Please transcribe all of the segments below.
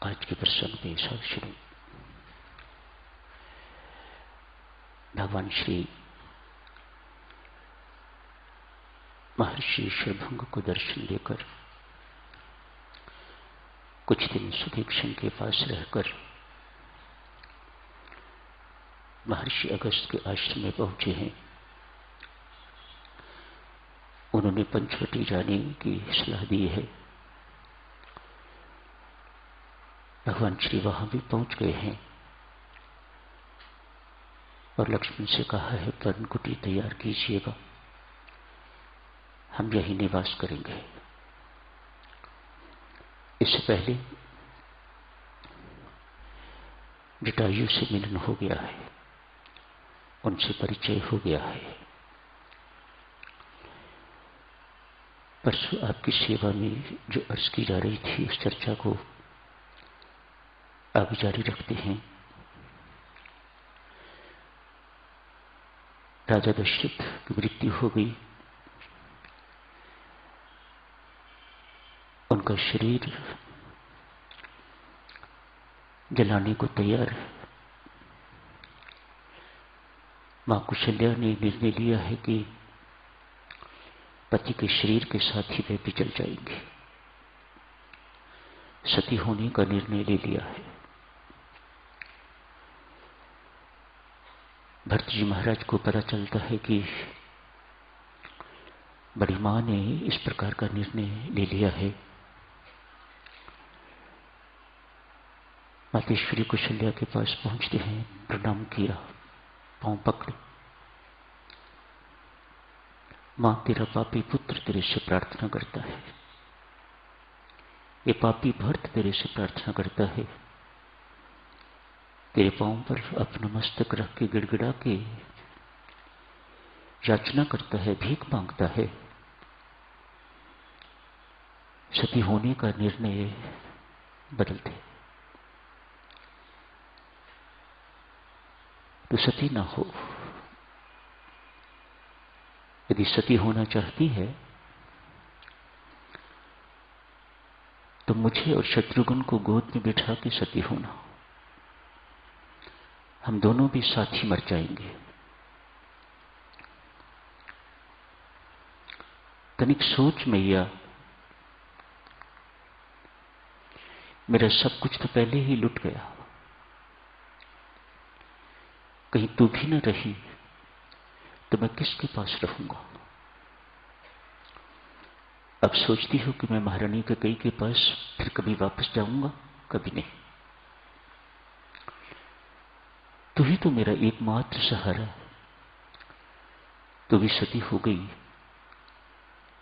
आज के प्रसंग में श्री भगवान श्री महर्षि शरभंग को दर्शन देकर कुछ दिन सुदीक्षण के पास रहकर महर्षि अगस्त के आश्रम में पहुंचे हैं। उन्होंने पंचवटी जाने की सलाह दी है। भगवान श्री वहां भी पहुंच गए हैं और लक्ष्मण से कहा है पर्णकुटी तैयार कीजिएगा, हम यही निवास करेंगे। इससे पहले जटायु से मिलन हो गया है, उनसे परिचय हो गया है। परसों आपकी सेवा में जो अर्ज की जा रही थी उस चर्चा को आगे जारी रखते हैं। राजा दशरथ की मृत्यु हो गई, उनका शरीर जलाने को तैयार है। मां कुशल्या ने निर्णय लिया है कि पति के शरीर के साथ ही वे भी जल जाएंगे। सती होने का निर्णय ले लिया है। भरत जी महाराज को पता चलता है कि बड़ी मां ने इस प्रकार का निर्णय ले लिया है। मातेश्वरी कुशल्या के पास पहुंचते हैं, प्रणाम किया, पांव पकड़े। मां, तेरा पापी पुत्र तेरे से प्रार्थना करता है, ये पापी भरत तेरे से प्रार्थना करता है, तेरे पांव पर अपना मस्तक रख के गिड़गिड़ा के याचना करता है, भीख मांगता है। सती होने का निर्णय बदल दे, तो सती ना हो। यदि सती होना चाहती है तो मुझे और शत्रुघ्न को गोद में बिठा के सती होना, हम दोनों भी साथ ही मर जाएंगे। तनिक सोच मैया, मेरा सब कुछ तो पहले ही लुट गया, कहीं तू भी न रही तो मैं किसके पास रहूंगा। अब सोचती हूं कि मैं महारानी कैकेयी के पास फिर कभी वापस जाऊंगा, कभी नहीं। तू ही तो मेरा एकमात्र सहारा है। तू भी सती हो गई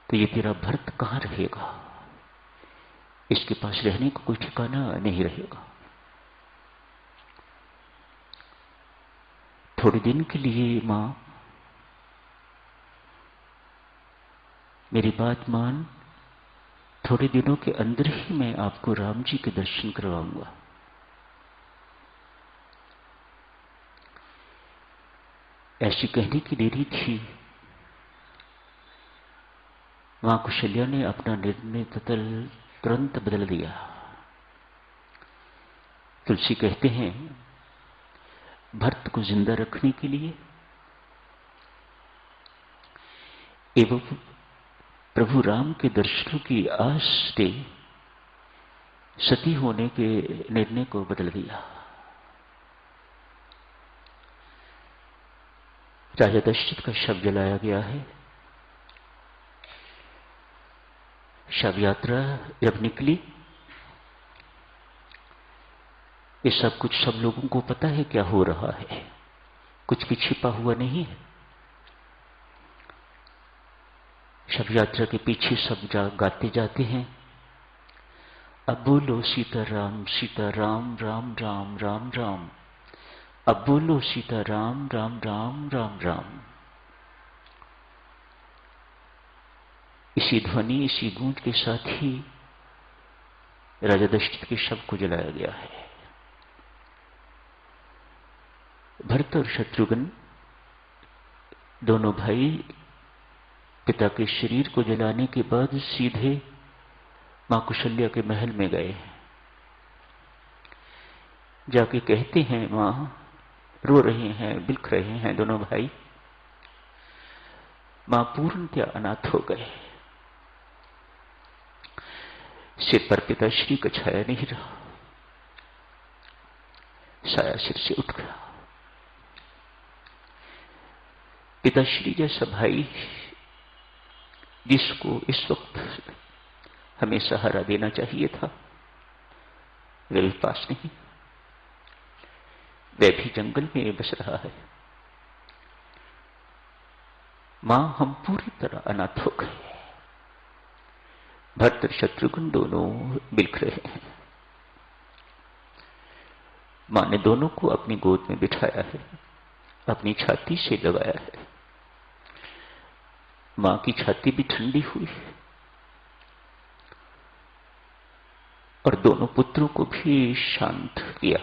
तो ये तेरा भरत कहां रहेगा? इसके पास रहने का कोई ठिकाना नहीं रहेगा। थोड़े दिन के लिए मां मेरी बात मान, थोड़े दिनों के अंदर ही मैं आपको राम जी के दर्शन करवाऊंगा। ऐसी कहने की देरी थी, मां कुशल्या ने अपना निर्णय तुरंत बदल दिया। तुलसी कहते हैं भरत को जिंदा रखने के लिए एवं प्रभु राम के दर्शनों की आस से सती होने के निर्णय को बदल दिया। राजा दशरथ का शव जलाया गया है। शव यात्रा जब निकली, ये सब कुछ सब लोगों को पता है क्या हो रहा है, कुछ भी छिपा हुआ नहीं है। शव यात्रा के पीछे सब गाते जाते हैं, अब बोलो सीताराम सीताराम राम राम राम राम, अब बोलो सीताराम राम राम राम राम। इसी ध्वनि, इसी गूंज के साथ ही राजा दशरथ के शव को जलाया गया है। भरत और शत्रुघ्न दोनों भाई पिता के शरीर को जलाने के बाद सीधे मां कुशल्या के महल में गए। जाके कहते हैं, मां रो रहे हैं, बिलख रहे हैं दोनों भाई। मां पूर्णतया अनाथ हो गए। सिर पर पिताश्री का छाया नहीं रहा, साया सिर से उठ गया। पिताश्री जैसा भाई जिसको इस वक्त हमें सहारा देना चाहिए था, वे भी पास नहीं। वह भी जंगल में बस रहा है। मां हम पूरी तरह अनाथ हो गए। भरत शत्रुघ्न दोनों बिलख रहे हैं। मां ने दोनों को अपनी गोद में बिठाया है, अपनी छाती से लगाया है। मां की छाती भी ठंडी हुई और दोनों पुत्रों को भी शांत किया।